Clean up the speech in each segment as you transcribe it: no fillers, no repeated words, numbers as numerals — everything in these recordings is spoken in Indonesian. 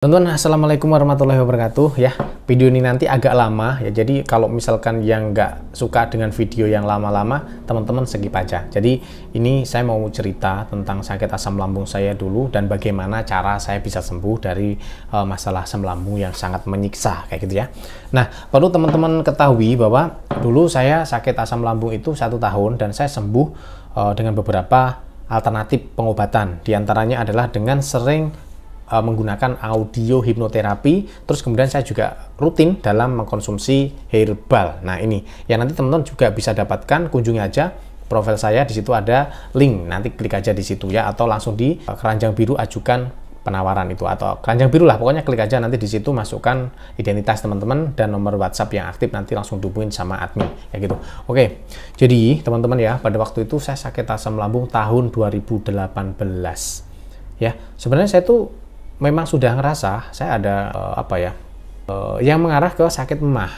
Teman-teman, assalamualaikum warahmatullahi wabarakatuh. Ya, video ini nanti agak lama ya. Jadi kalau misalkan yang nggak suka dengan video yang lama-lama, teman-teman skip aja. Jadi ini saya mau cerita tentang sakit asam lambung saya dulu dan bagaimana cara saya bisa sembuh dari masalah asam lambung yang sangat menyiksa kayak gitu ya. Nah, perlu teman-teman ketahui bahwa dulu saya sakit asam lambung itu 1 tahun dan saya sembuh dengan beberapa alternatif pengobatan. Di antaranya adalah dengan sering menggunakan audio hipnoterapi, terus kemudian saya juga rutin dalam mengkonsumsi herbal. Nah ini, yang nanti teman-teman juga bisa dapatkan, kunjungi aja profil saya, di situ ada link, nanti klik aja di situ ya, atau langsung di keranjang biru ajukan penawaran itu, atau keranjang biru lah, pokoknya klik aja nanti di situ, masukkan identitas teman-teman dan nomor WhatsApp yang aktif, nanti langsung dihubungin sama admin, ya gitu. Oke, jadi teman-teman ya, pada waktu itu saya sakit asam lambung tahun 2018. Ya, sebenarnya saya tuh memang sudah ngerasa saya ada yang mengarah ke sakit emah.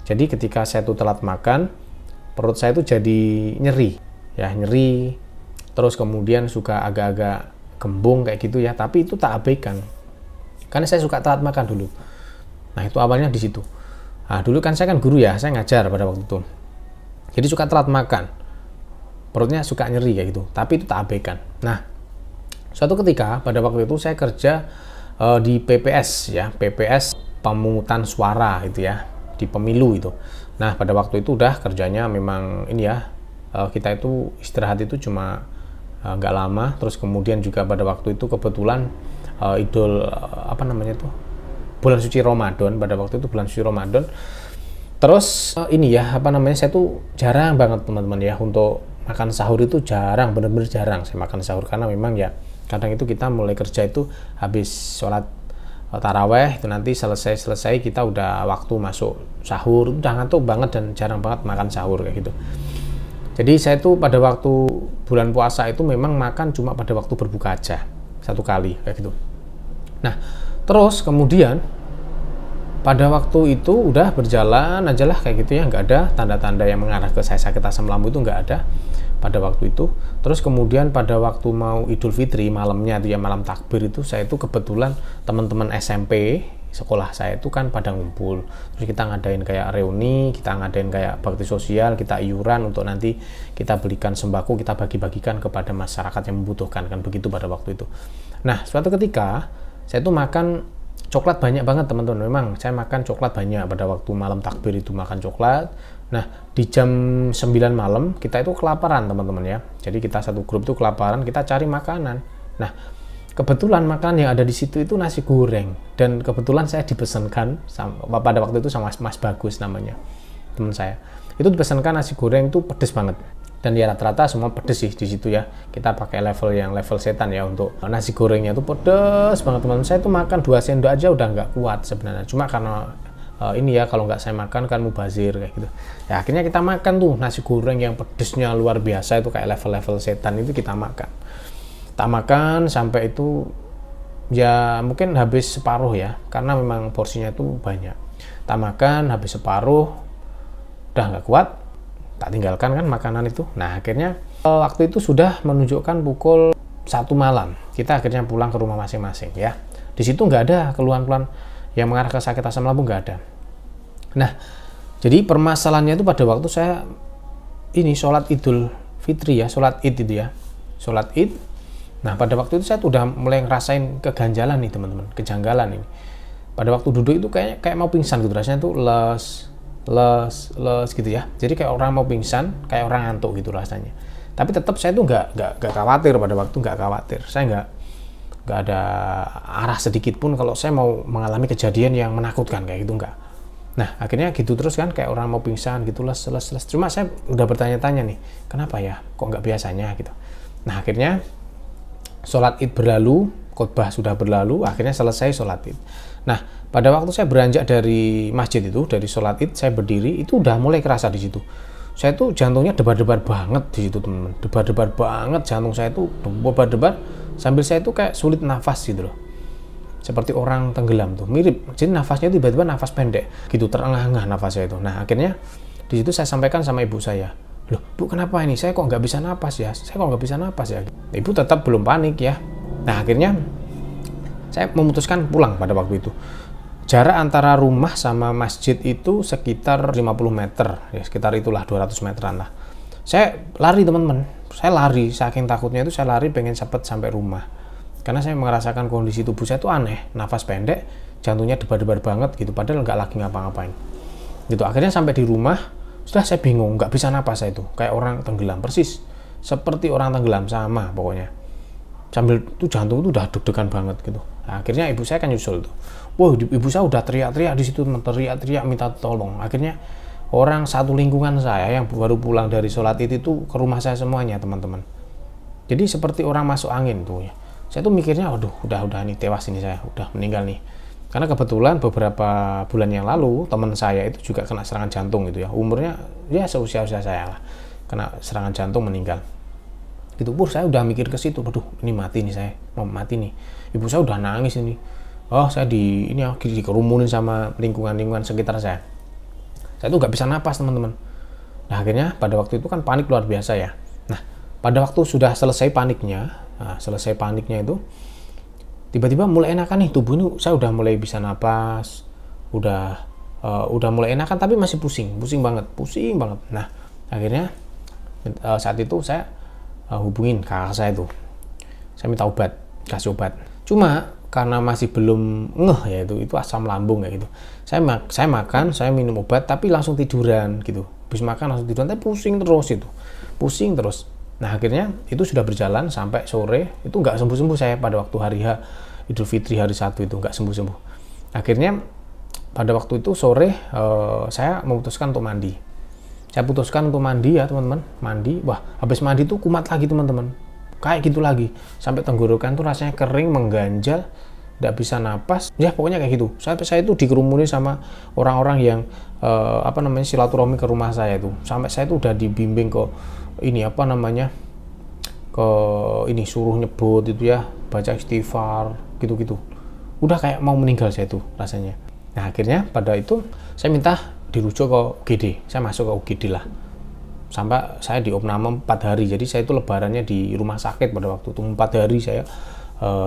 Jadi ketika saya tuh telat makan, perut saya tuh jadi nyeri, ya nyeri. Terus kemudian suka agak-agak kembung kayak gitu ya. Tapi itu tak abaikan, karena saya suka telat makan dulu. Nah itu awalnya di situ. Nah dulu kan saya kan guru ya, saya ngajar pada waktu itu. Jadi suka telat makan, perutnya suka nyeri kayak gitu. Tapi itu tak abaikan. Nah suatu ketika pada waktu itu saya kerja di PPS ya, PPS pemungutan suara itu ya, di pemilu itu. Nah pada waktu itu udah kerjanya memang ini ya, kita itu istirahat itu cuma nggak lama. Terus kemudian juga pada waktu itu kebetulan bulan suci Ramadan, pada waktu itu bulan suci Ramadan. Terus saya tuh jarang banget teman-teman ya untuk makan sahur, itu jarang, bener-bener jarang saya makan sahur, karena memang ya kadang itu kita mulai kerja itu habis sholat taraweh itu nanti selesai kita udah waktu masuk sahur, udah ngantuk banget dan jarang banget makan sahur kayak gitu. Jadi saya tuh pada waktu bulan puasa itu memang makan cuma pada waktu berbuka aja, 1 kali kayak gitu. Nah terus kemudian pada waktu itu udah berjalan aja lah kayak gitu ya, nggak ada tanda-tanda yang mengarah ke saya sakit asam lambung, itu nggak ada pada waktu itu. Terus kemudian pada waktu mau Idul Fitri malamnya itu ya, malam takbir itu, saya itu kebetulan teman-teman SMP sekolah saya itu kan pada ngumpul, terus kita ngadain kayak reuni, kita ngadain kayak bakti sosial, kita iuran untuk nanti kita belikan sembako, kita bagi-bagikan kepada masyarakat yang membutuhkan, kan begitu pada waktu itu. Nah suatu ketika saya tuh makan coklat banyak banget teman-teman. Memang saya makan coklat banyak pada waktu malam takbir itu, makan coklat. Nah di jam 9 malam kita itu kelaparan teman-teman ya, jadi kita satu grup itu kelaparan, kita cari makanan. Nah kebetulan makanan yang ada di situ itu nasi goreng, dan kebetulan saya dipesankan pada waktu itu sama Mas Bagus namanya, teman saya. Itu dipesankan nasi goreng itu pedes banget, dan ya rata-rata semua pedes sih di situ ya. Kita pakai level setan ya, untuk nasi gorengnya itu pedes banget teman-teman. Saya tuh makan 2 sendok aja udah nggak kuat sebenarnya, cuma karena kalau nggak saya makan kan mubazir kayak gitu ya. Akhirnya kita makan tuh nasi goreng yang pedesnya luar biasa, itu kayak level setan, itu kita makan. Tak makan sampai itu ya mungkin habis separuh ya, karena memang porsinya itu banyak. Tak makan habis separuh, udah nggak kuat, tak tinggalkan kan makanan itu. Nah akhirnya waktu itu sudah menunjukkan pukul 1 malam, kita akhirnya pulang ke rumah masing-masing ya. Di situ nggak ada keluhan-keluhan yang mengarah ke sakit asam lambung, nggak ada. Nah jadi permasalahannya itu pada waktu saya ini sholat Idul Fitri ya, sholat Id itu ya, sholat Id. Nah pada waktu itu saya tuh udah mulai ngerasain keganjalan nih teman-teman, kejanggalan ini. Pada waktu duduk itu kayak mau pingsan gitu, rasanya tuh les gitu ya. Jadi kayak orang mau pingsan, kayak orang ngantuk gitu rasanya. Tapi tetap saya tuh nggak khawatir pada waktu, nggak khawatir. Saya nggak ada arah sedikit pun kalau saya mau mengalami kejadian yang menakutkan kayak gitu, nggak. Nah akhirnya gitu terus kan, kayak orang mau pingsan gitu, les. Cuma saya udah bertanya-tanya nih, kenapa ya kok nggak biasanya gitu. Nah akhirnya sholat Id berlalu, khotbah sudah berlalu, akhirnya selesai sholat Id. Nah pada waktu saya beranjak dari masjid itu, dari sholat Id, saya berdiri, itu udah mulai kerasa di situ. Saya tuh jantungnya debar-debar banget di situ teman-teman, debar-debar banget jantung saya tuh, debar-debar sambil saya tuh kayak sulit nafas gitu loh, seperti orang tenggelam tuh, mirip. Jadi nafasnya tiba-tiba nafas pendek gitu, terengah-engah nafasnya itu. Nah akhirnya di situ saya sampaikan sama ibu saya, loh Bu kenapa ini, saya kok nggak bisa napas ya, Ibu tetap belum panik ya. Nah akhirnya saya memutuskan pulang pada waktu itu. Jarak antara rumah sama masjid itu sekitar 50 meter, ya sekitar itulah 200 meteran lah. Saya lari teman-teman, saya lari, saking takutnya itu saya lari pengen cepet sampai rumah. Karena saya merasakan kondisi tubuh saya itu aneh, nafas pendek, jantungnya debar-debar banget gitu, padahal nggak lagi ngapa-ngapain. Gitu, akhirnya sampai di rumah, sudah saya bingung, nggak bisa napas saya itu, kayak orang tenggelam, persis seperti orang tenggelam sama pokoknya. Sambil tuh jantung itu udah deg-degan banget gitu. Nah, akhirnya ibu saya kan nyusul tuh. Wah, ibu saya udah teriak-teriak di situ, teriak-teriak minta tolong. Akhirnya orang satu lingkungan saya yang baru pulang dari sholat itu ke rumah saya semuanya, teman-teman. Jadi seperti orang masuk angin tuh ya. Saya tuh mikirnya, aduh, udah ini tewas ini saya, udah meninggal nih. Karena kebetulan beberapa bulan yang lalu teman saya itu juga kena serangan jantung gitu ya. Umurnya ya seusia-usia saya lah. Kena serangan jantung meninggal. Gitu pur, saya udah mikir ke situ, aduh ini mati nih saya, mau mati nih. Ibu saya udah nangis ini. Oh, saya dikerumunin sama lingkungan sekitar saya. Saya tuh nggak bisa napas teman-teman. Nah akhirnya pada waktu itu kan panik luar biasa ya. Nah pada waktu sudah selesai paniknya itu tiba-tiba mulai enakan nih tubuh ini, saya udah mulai bisa napas, udah mulai enakan tapi masih pusing banget. Nah akhirnya saat itu saya hubungin kakak saya itu, saya minta obat, kasih obat. Cuma karena masih belum ngeh ya itu asam lambung ya gitu. Saya makan, saya minum obat tapi langsung tiduran gitu. Habis makan langsung tiduran tapi pusing terus. Nah akhirnya itu sudah berjalan sampai sore, itu nggak sembuh-sembuh saya pada waktu hari H Idul Fitri hari 1 itu nggak sembuh-sembuh. Akhirnya pada waktu itu sore saya memutuskan untuk mandi. Saya putuskan untuk mandi ya teman-teman, mandi. Wah habis mandi tuh kumat lagi teman-teman, kayak gitu lagi, sampai tenggorokan tuh rasanya kering, mengganjal, nggak bisa napas, ya pokoknya kayak gitu. Saya itu dikerumuni sama orang-orang yang silaturahmi ke rumah saya itu, sampai saya itu udah dibimbing ke suruh nyebut itu ya, baca istighfar gitu-gitu. Udah kayak mau meninggal saya itu rasanya. Nah akhirnya pada itu saya minta dirujuk ke UGD, saya masuk ke UGD lah. Sampai saya di opname 4 hari, jadi saya itu lebarannya di rumah sakit pada waktu itu 4 hari saya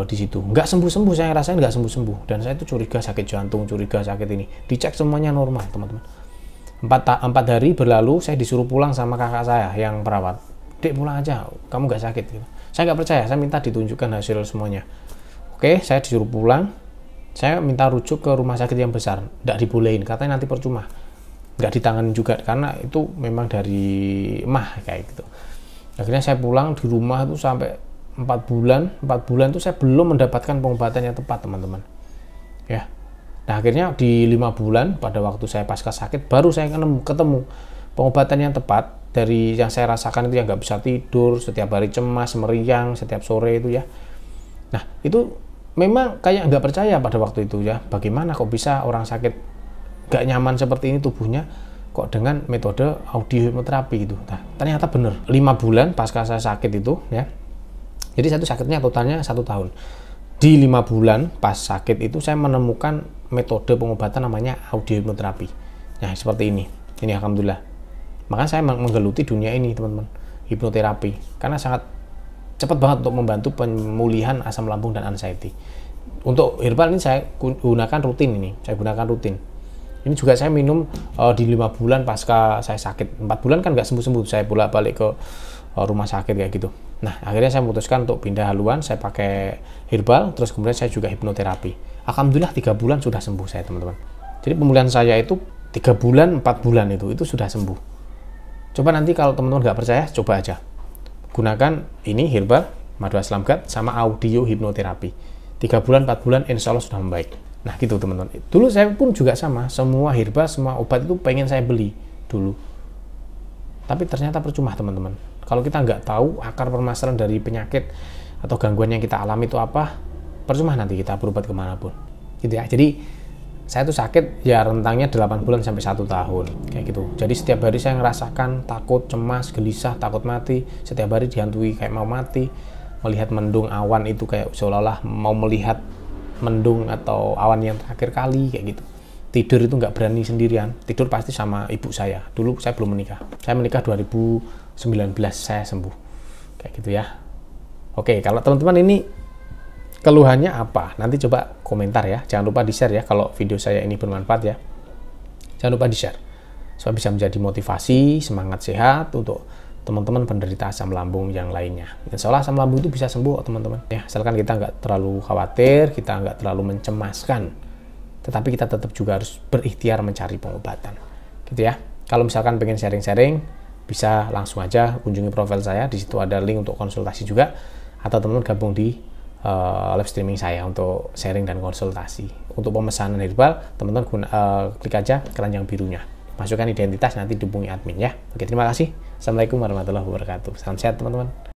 di situ. Nggak sembuh-sembuh, saya rasain nggak sembuh-sembuh, dan saya itu curiga sakit jantung, curiga sakit ini. Dicek semuanya normal teman-teman. 4 hari berlalu, saya disuruh pulang sama kakak saya yang perawat. Dek pulang aja, kamu nggak sakit gitu. Saya nggak percaya, saya minta ditunjukkan hasil semuanya. Oke, saya disuruh pulang, saya minta rujuk ke rumah sakit yang besar, nggak dibolehin, katanya nanti percuma. Nggak ditangani juga karena itu memang dari emah kayak gitu. Akhirnya saya pulang di rumah itu sampai 4 bulan itu saya belum mendapatkan pengobatan yang tepat teman-teman ya. Nah akhirnya di 5 bulan pada waktu saya pasca sakit baru saya ketemu pengobatan yang tepat dari yang saya rasakan itu, yang nggak bisa tidur, setiap hari cemas, meriang setiap sore itu ya. Nah itu memang kayak nggak percaya pada waktu itu ya, bagaimana kok bisa orang sakit gak nyaman seperti ini tubuhnya kok dengan metode audio hipnoterapi gitu. Nah, ternyata bener 5 bulan pasca saya sakit itu ya, jadi satu sakitnya totalnya 1 tahun. Di 5 bulan pas sakit itu saya menemukan metode pengobatan namanya audio hipnoterapi. Nah seperti ini alhamdulillah. Makanya saya menggeluti dunia ini teman-teman, hipnoterapi, karena sangat cepat banget untuk membantu pemulihan asam lambung dan anxiety. Untuk herbal ini saya gunakan rutin. Ini juga saya minum di 5 bulan pasca saya sakit. 4 bulan kan nggak sembuh-sembuh, saya bolak-balik ke rumah sakit kayak gitu. Nah akhirnya saya memutuskan untuk pindah haluan, saya pakai herbal, terus kemudian saya juga hipnoterapi. Alhamdulillah 3 bulan sudah sembuh saya teman-teman. Jadi pemulihan saya itu 3 bulan, 4 bulan itu sudah sembuh. Coba nanti kalau teman-teman nggak percaya, coba aja gunakan ini herbal, madu aslamgat sama audio hipnoterapi. 3 bulan, 4 bulan insya Allah sudah membaik. Nah gitu teman-teman. Dulu saya pun juga sama, semua herbal, semua obat itu pengen saya beli dulu. Tapi ternyata percuma teman-teman. Kalau kita nggak tahu akar permasalahan dari penyakit atau gangguan yang kita alami itu apa, percuma nanti kita berobat kemanapun. Gitu ya. Jadi saya tuh sakit ya rentangnya 8 bulan sampai 1 tahun kayak gitu. Jadi setiap hari saya ngerasakan takut, cemas, gelisah, takut mati. Setiap hari dihantui kayak mau mati. Melihat mendung awan itu kayak seolah-olah mau melihat mendung atau awan yang terakhir kali kayak gitu. Tidur itu nggak berani sendirian, tidur pasti sama ibu saya. Dulu saya belum menikah, saya menikah 2019 saya sembuh kayak gitu ya. Oke, kalau teman-teman ini keluhannya apa? Nanti coba komentar ya. Jangan lupa di-share ya kalau video saya ini bermanfaat ya. Jangan lupa di-share. Supaya bisa menjadi motivasi, semangat sehat untuk teman-teman penderita asam lambung yang lainnya. Insya Allah asam lambung itu bisa sembuh teman-teman. Ya, asalkan kita nggak terlalu khawatir, kita nggak terlalu mencemaskan. Tetapi kita tetap juga harus berikhtiar mencari pengobatan. Gitu ya. Kalau misalkan pengen sharing-sharing, bisa langsung aja kunjungi profil saya. Di situ ada link untuk konsultasi juga. Atau teman-teman gabung di live streaming saya untuk sharing dan konsultasi. Untuk pemesanan herbal, teman-teman klik aja keranjang birunya. Masukkan identitas, nanti dihubungi admin ya. Oke, terima kasih. Assalamualaikum warahmatullahi wabarakatuh. Salam sehat teman-teman.